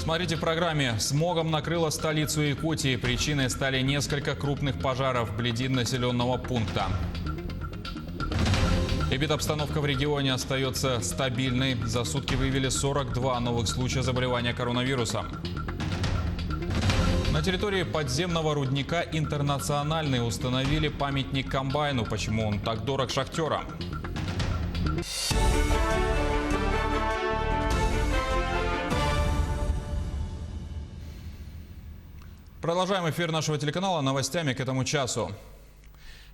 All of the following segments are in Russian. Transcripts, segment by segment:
Смотрите в программе. Смогом накрыло столицу Якутии. Причиной стали несколько крупных пожаров вблизи населенного пункта. Эпидобстановка в регионе остается стабильной. За сутки выявили 42 новых случая заболевания коронавирусом. На территории подземного рудника «Интернациональный» установили памятник комбайну. Почему он так дорог шахтерам? Продолжаем эфир нашего телеканала новостями к этому часу.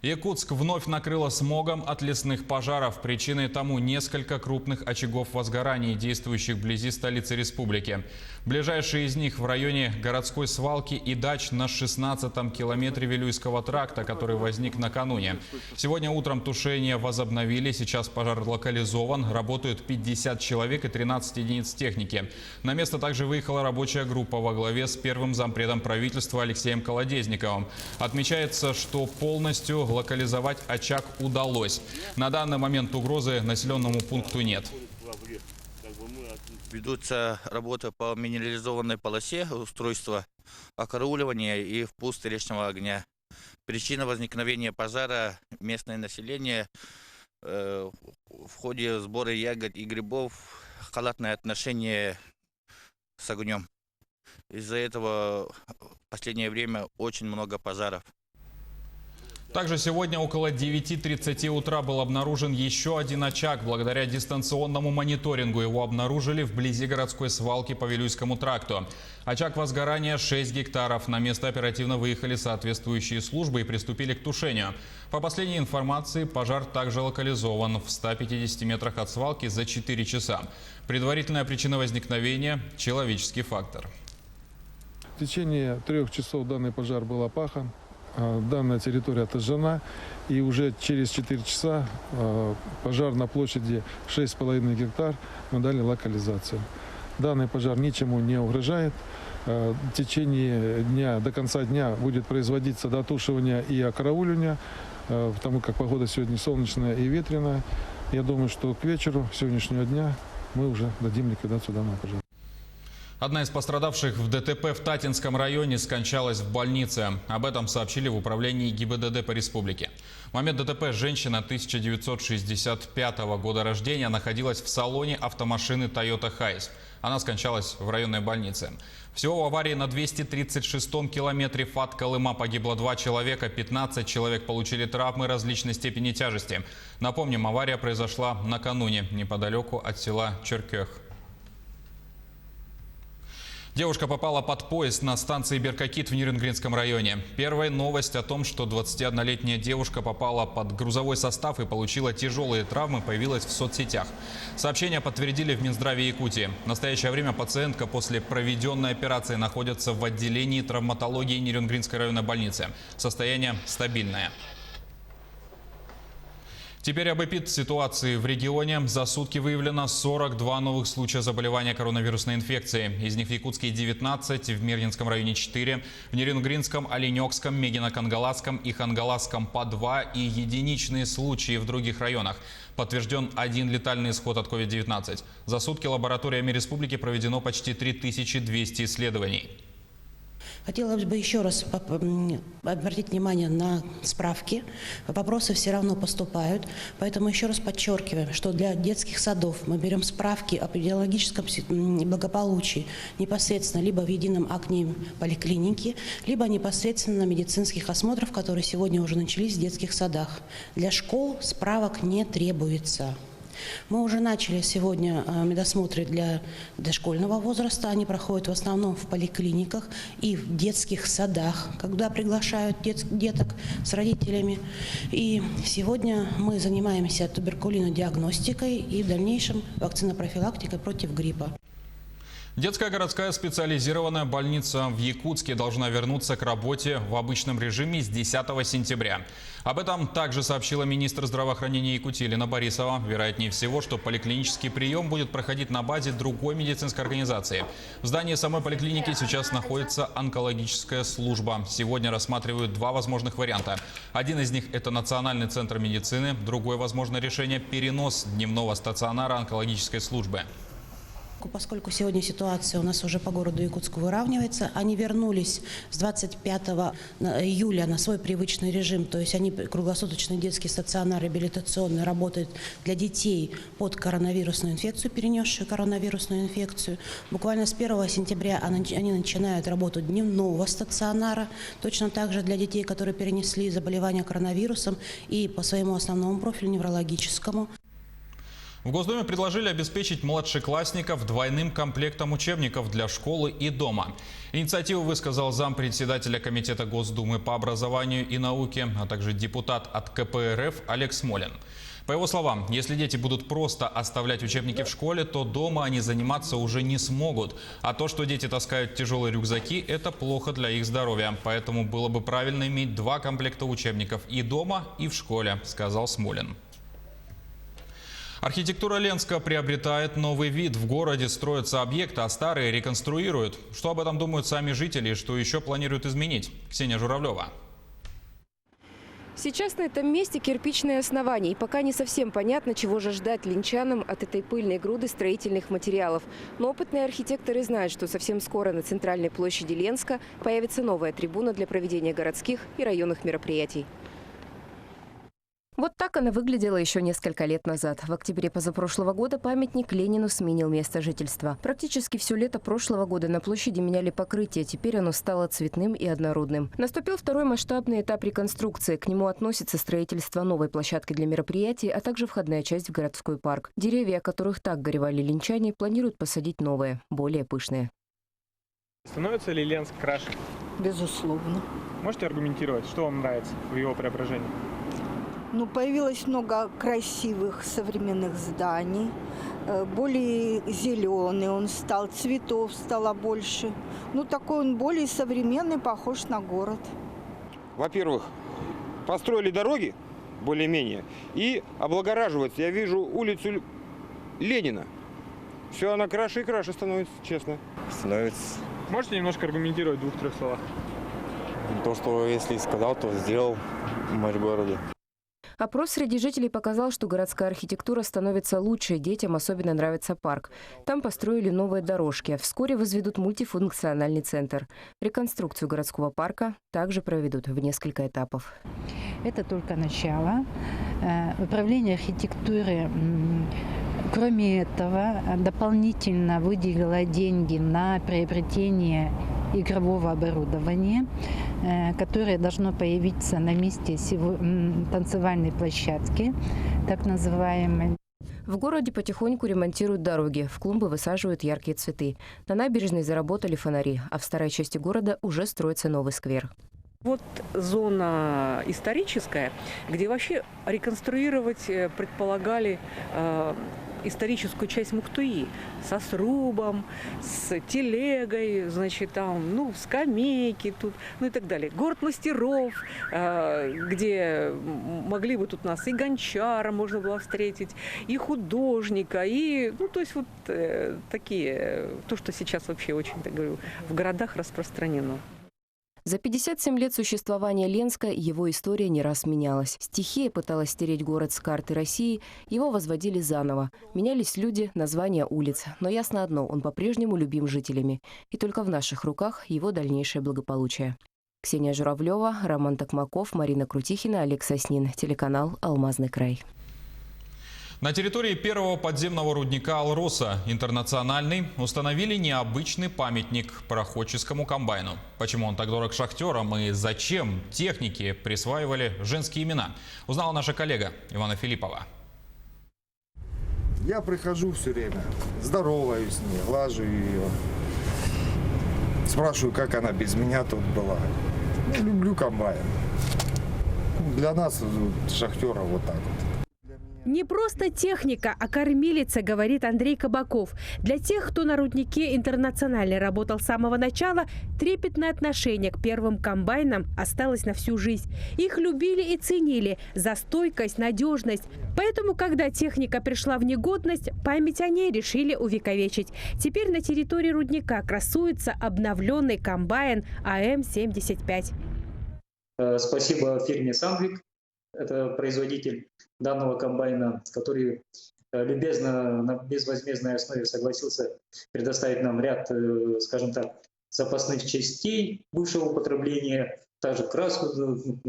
Якутск вновь накрыло смогом от лесных пожаров. Причиной тому несколько крупных очагов возгораний, действующих вблизи столицы республики. Ближайшие из них в районе городской свалки и дач на 16-м километре Вилюйского тракта, который возник накануне. Сегодня утром тушение возобновили. Сейчас пожар локализован. Работают 50 человек и 13 единиц техники. На место также выехала рабочая группа во главе с первым зампредом правительства Алексеем Колодезниковым. Отмечается, что полностью локализовать очаг удалось. На данный момент угрозы населенному пункту нет. Ведутся работы по минерализованной полосе, устройства окарауливания и впуска речного огня. Причина возникновения пожара – местное население в ходе сбора ягод и грибов, халатное отношение с огнем. Из-за этого в последнее время очень много пожаров. Также сегодня около 9:30 утра был обнаружен еще один очаг. Благодаря дистанционному мониторингу его обнаружили вблизи городской свалки по Вилюйскому тракту. Очаг возгорания 6 гектаров. На место оперативно выехали соответствующие службы и приступили к тушению. По последней информации, пожар также локализован в 150 метрах от свалки за 4 часа. Предварительная причина возникновения – человеческий фактор. В течение 3 часов данный пожар был опахан. Данная территория отожжена, и уже через 4 часа пожар на площади 6,5 гектар мы дали локализацию. Данный пожар ничему не угрожает. В течение дня, до конца дня будет производиться дотушивание и окарауливание, потому как погода сегодня солнечная и ветреная. Я думаю, что к вечеру сегодняшнего дня мы уже дадим ликвидацию данного пожара. Одна из пострадавших в ДТП в Татинском районе скончалась в больнице. Об этом сообщили в управлении ГИБДД по республике. В момент ДТП женщина 1965 года рождения находилась в салоне автомашины Toyota Hiace. Она скончалась в районной больнице. Всего в аварии на 236-м километре ФАТ-Колыма погибло 2 человека, 15 человек получили травмы различной степени тяжести. Напомним, авария произошла накануне неподалеку от села Черкех. Девушка попала под поезд на станции Беркакит в Нерюнгринском районе. Первая новость о том, что 21-летняя девушка попала под грузовой состав и получила тяжелые травмы, появилась в соцсетях. Сообщение подтвердили в Минздраве Якутии. В настоящее время пациентка после проведенной операции находится в отделении травматологии Нерюнгринской районной больницы. Состояние стабильное. Теперь об эпидситуации в регионе. За сутки выявлено 42 новых случая заболевания коронавирусной инфекцией. Из них в Якутске 19, в Мирнинском районе 4, в Нерюнгринском, Оленёкском, Мегино-Кангаласском и Хангаласском по 2 и единичные случаи в других районах. Подтвержден 1 летальный исход от COVID-19. За сутки лабораториями республики проведено почти 3200 исследований. Хотелось бы еще раз обратить внимание на справки. Вопросы все равно поступают. Поэтому еще раз подчеркиваем, что для детских садов мы берем справки о эпидемиологическом благополучии непосредственно либо в едином окне поликлиники, либо непосредственно медицинских осмотров, которые сегодня уже начались в детских садах. Для школ справок не требуется. Мы уже начали сегодня медосмотры для дошкольного возраста. Они проходят в основном в поликлиниках и в детских садах, когда приглашают деток с родителями. И сегодня мы занимаемся туберкулинодиагностикой и в дальнейшем вакцинопрофилактикой против гриппа. Детская городская специализированная больница в Якутске должна вернуться к работе в обычном режиме с 10 сентября. Об этом также сообщила министр здравоохранения Якутии Елена Борисова. Вероятнее всего, что поликлинический прием будет проходить на базе другой медицинской организации. В здании самой поликлиники сейчас находится онкологическая служба. Сегодня рассматривают 2 возможных варианта. Один из них – это Национальный центр медицины. Другое возможное решение – перенос дневного стационара онкологической службы. Поскольку сегодня ситуация у нас уже по городу Якутску выравнивается, они вернулись с 25 июля на свой привычный режим, то есть они круглосуточный детский стационар реабилитационный работает для детей под коронавирусную инфекцию, перенесшую коронавирусную инфекцию. Буквально с 1 сентября они начинают работу дневного стационара, точно так же для детей, которые перенесли заболевание коронавирусом и по своему основному профилю неврологическому. В Госдуме предложили обеспечить младшеклассников двойным комплектом учебников для школы и дома. Инициативу высказал зампредседателя Комитета Госдумы по образованию и науке, а также депутат от КПРФ Олег Смолин. По его словам, если дети будут просто оставлять учебники в школе, то дома они заниматься уже не смогут. А то, что дети таскают тяжелые рюкзаки, это плохо для их здоровья. Поэтому было бы правильно иметь 2 комплекта учебников и дома, и в школе, сказал Смолин. Архитектура Ленска приобретает новый вид. В городе строятся объекты, а старые реконструируют. Что об этом думают сами жители и что еще планируют изменить? Ксения Журавлева. Сейчас на этом месте кирпичные основания. И пока не совсем понятно, чего же ждать ленчанам от этой пыльной груды строительных материалов. Но опытные архитекторы знают, что совсем скоро на центральной площади Ленска появится новая трибуна для проведения городских и районных мероприятий. Вот так она выглядела еще несколько лет назад. В октябре позапрошлого года памятник Ленину сменил место жительства. Практически все лето прошлого года на площади меняли покрытие. Теперь оно стало цветным и однородным. Наступил второй масштабный этап реконструкции. К нему относится строительство новой площадки для мероприятий, а также входная часть в городской парк. Деревья, о которых так горевали ленчане, планируют посадить новые, более пышные. Становится ли Ленск краше? Безусловно. Можете аргументировать, что вам нравится в его преображении? Ну, появилось много красивых современных зданий, более зеленый он стал, цветов стало больше. Ну, такой он более современный, похож на город. Во-первых, построили дороги более-менее и облагораживается. Я вижу улицу Ленина. Все, она краше и краше становится, честно. Становится. Можете немножко аргументировать в 2-3 словах? То, что если сказал, то сделал мэр города. Опрос среди жителей показал, что городская архитектура становится лучше. Детям особенно нравится парк. Там построили новые дорожки. Вскоре возведут мультифункциональный центр. Реконструкцию городского парка также проведут в несколько этапов. Это только начало. Управление архитектуры, кроме этого, дополнительно выделило деньги на приобретение игрового оборудования, которое должно появиться на месте танцевальной площадки, так называемой. В городе потихоньку ремонтируют дороги, в клумбы высаживают яркие цветы. На набережной заработали фонари, а в старой части города уже строится новый сквер. Вот зона историческая, где вообще реконструировать предполагали историческую часть Муктуи со срубом, с телегой, значит, там, ну, скамейки тут, ну и так далее. Город мастеров, где могли бы тут нас и гончара можно было встретить, и художника, и, ну, то есть вот такие, то, что сейчас вообще очень, так говорю, в городах распространено. За 57 лет существования Ленска его история не раз менялась. Стихия пыталась стереть город с карты России, его возводили заново. Менялись люди, названия улиц. Но ясно одно, он по-прежнему любим жителями. И только в наших руках его дальнейшее благополучие. Ксения Журавлева, Роман Токмаков, Марина Крутихина, Олег Соснин. Телеканал «Алмазный край». На территории первого подземного рудника «Алроса» «Интернациональный» установили необычный памятник пароходческому комбайну. Почему он так дорог шахтерам и зачем техники присваивали женские имена, узнала наша коллега Ивана Филиппова. Я прихожу все время, здороваюсь с ней, глажу ее. Спрашиваю, как она без меня тут была. Ну, люблю комбайн. Для нас, шахтеров, вот так вот. Не просто техника, а кормилица, говорит Андрей Кабаков. Для тех, кто на руднике «Интернациональный» работал с самого начала, трепетное отношение к первым комбайнам осталось на всю жизнь. Их любили и ценили за стойкость, надежность. Поэтому, когда техника пришла в негодность, память о ней решили увековечить. Теперь на территории рудника красуется обновленный комбайн АМ-75. Спасибо фирме «Сандвик». Это производитель данного комбайна, который любезно на безвозмездной основе согласился предоставить нам ряд, скажем так, запасных частей бывшего употребления, также краску,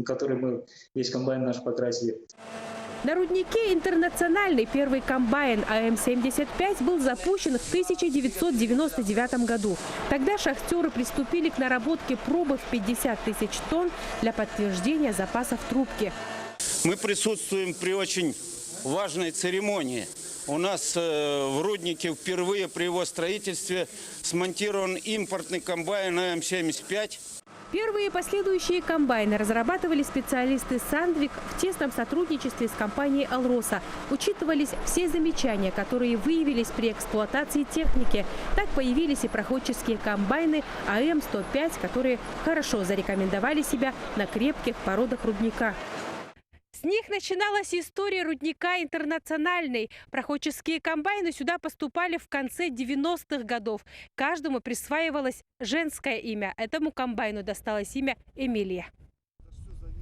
которой мы весь комбайн наш покрасили. На руднике «Интернациональный» первый комбайн АМ-75 был запущен в 1999 году. Тогда шахтеры приступили к наработке пробы в 50 тысяч тонн для подтверждения запасов трубки. Мы присутствуем при очень важной церемонии. У нас в руднике впервые при его строительстве смонтирован импортный комбайн АМ-75. Первые и последующие комбайны разрабатывали специалисты «Сандвик» в тесном сотрудничестве с компанией «Алроса». Учитывались все замечания, которые выявились при эксплуатации техники. Так появились и проходческие комбайны АМ-105, которые хорошо зарекомендовали себя на крепких породах рудника. С них начиналась история рудника «Интернациональный». Проходческие комбайны сюда поступали в конце 90-х годов. Каждому присваивалось женское имя. Этому комбайну досталось имя Эмилия.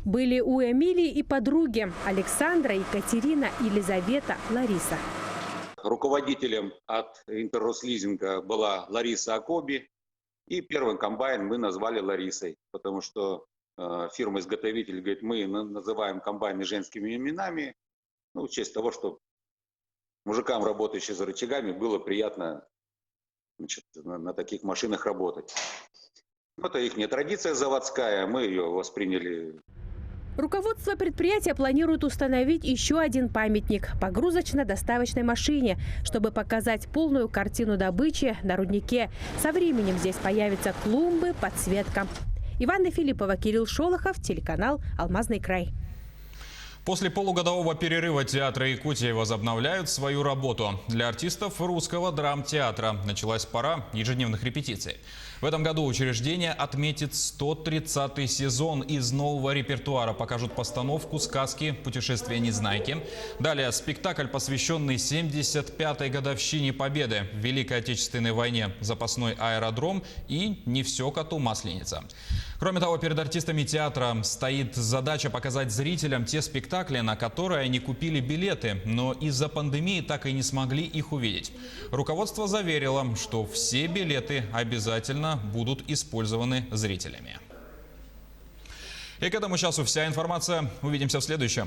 Были у Эмилии и подруги – Александра, Екатерина, Елизавета, Лариса. Руководителем от Интеррослизинга была Лариса Акоби. И первый комбайн мы назвали Ларисой, потому что фирма-изготовитель говорит, мы называем комбайны женскими именами, в честь того, что мужикам, работающим за рычагами, было приятно, значит, на таких машинах работать. Это их не традиция заводская, мы ее восприняли. Руководство предприятия планирует установить еще один памятник – погрузочно-доставочной машине, чтобы показать полную картину добычи на руднике. Со временем здесь появятся клумбы, подсветка. Иванна Филиппова, Кирилл Шолохов, телеканал «Алмазный край». После полугодового перерыва театры Якутии возобновляют свою работу. Для артистов русского драмтеатра началась пора ежедневных репетиций. В этом году учреждение отметит 130-й сезон. Из нового репертуара покажут постановку сказки «Путешествие Незнайки». Далее спектакль, посвященный 75-й годовщине Победы в Великой Отечественной войне, «Запасной аэродром» и «Не все коту масленица». Кроме того, перед артистами театра стоит задача показать зрителям те спектакли, на которые они купили билеты, но из-за пандемии так и не смогли их увидеть. Руководство заверило, что все билеты обязательно будут использованы зрителями. И к этому часу вся информация. Увидимся в следующем.